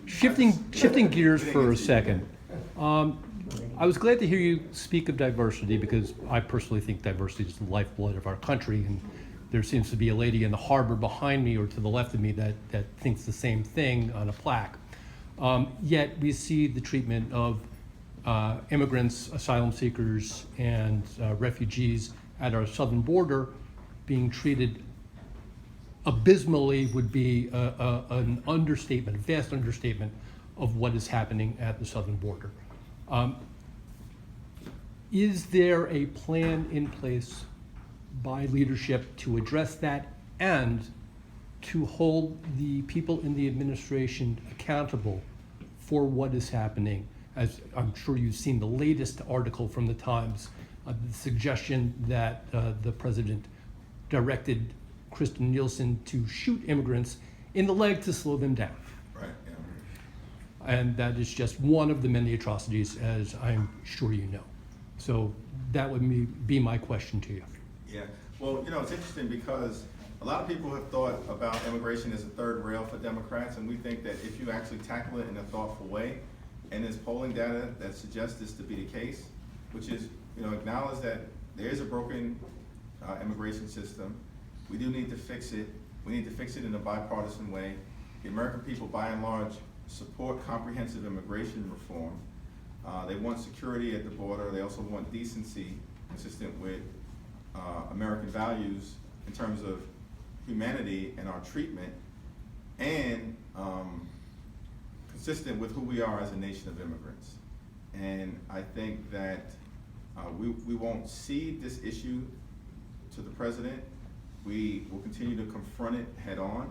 Shifting gears for a second. I was glad to hear you speak of diversity because I personally think diversity is the lifeblood of our country, and there seems to be a lady in the harbor behind me or to the left of me that thinks the same thing on a plaque. Yet we see the treatment of immigrants, asylum seekers, and refugees at our southern border being treated abysmally would be an understatement, a vast understatement of what is happening at the southern border. Is there a plan in place by leadership to address that and to hold the people in the administration accountable for what is happening? As I'm sure you've seen the latest article from the Times, the suggestion that the president directed Kristen Nielsen to shoot immigrants in the leg to slow them down. Right, yeah. And that is just one of the many atrocities, as I'm sure you know. So that would be my question to you. Yeah, well, it's interesting because a lot of people have thought about immigration as a third rail for Democrats, and we think that if you actually tackle it in a thoughtful way, and there's polling data that suggests this to be the case, which is, acknowledge that there is a broken immigration system. We do need to fix it. We need to fix it in a bipartisan way. The American people, by and large, support comprehensive immigration reform. They want security at the border. They also want decency consistent with American values in terms of humanity and our treatment, and consistent with who we are as a nation of immigrants. And I think that we won't cede this issue to the president. We will continue to confront it head on.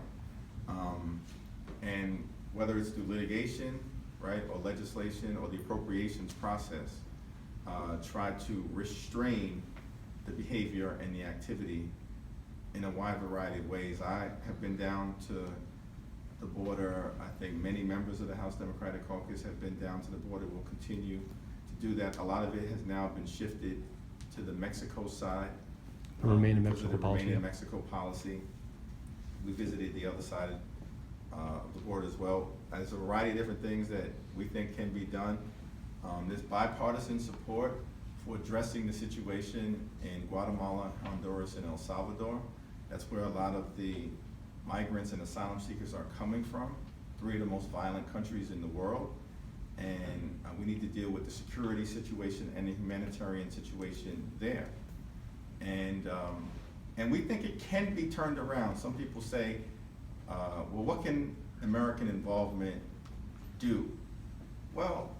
And whether it's through litigation, right, or legislation or the appropriations process, try to restrain the behavior and the activity in a wide variety of ways. I have been down to the border. I think many members of the House Democratic Caucus have been down to the border. We'll continue to do that. A lot of it has now been shifted to the Mexico side. Remain in Mexico policy. Remain in Mexico policy. We visited the other side of the border as well. There's a variety of different things that we think can be done. There's bipartisan support for addressing the situation in Guatemala, Honduras, and El Salvador. That's where a lot of the migrants and asylum seekers are coming from, 3 of the most violent countries in the world. And we need to deal with the security situation and the humanitarian situation there. And we think it can be turned around. Some people say, well, what can American involvement do? Well,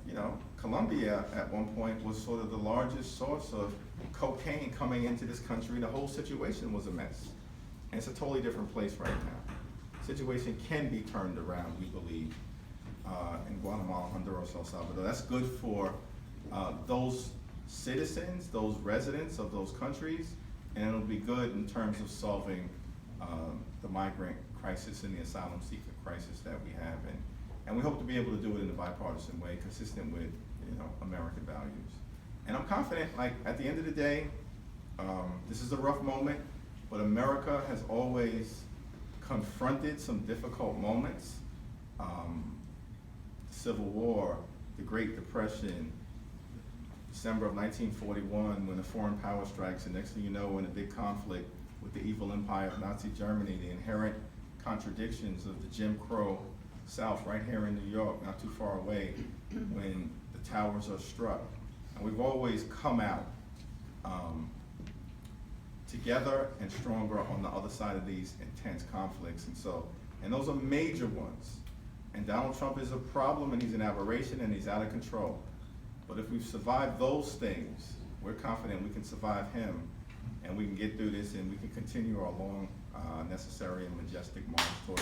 Colombia at one point was sort of the largest source of cocaine coming into this country. The whole situation was a mess. And it's a totally different place right now. The situation can be turned around, we believe, in Guatemala, Honduras, El Salvador. That's good for those citizens, those residents of those countries, and it'll be good in terms of solving the migrant crisis and the asylum seeker crisis that we have. And we hope to be able to do it in a bipartisan way, consistent with American values. And I'm confident, like, at the end of the day, this is a rough moment, but America has always confronted some difficult moments. Civil War, the Great Depression, December of 1941, when a foreign power strikes, and next thing you know, we're in a big conflict with the evil empire of Nazi Germany, the inherent contradictions of the Jim Crow South right here in New York, not too far away, when the towers are struck. And we've always come out together and stronger on the other side of these intense conflicts. And those are major ones. And Donald Trump is a problem, and he's an aberration, and he's out of control. But if we've survived those things, we're confident we can survive him, and we can get through this, and we can continue our long, necessary, and majestic march toward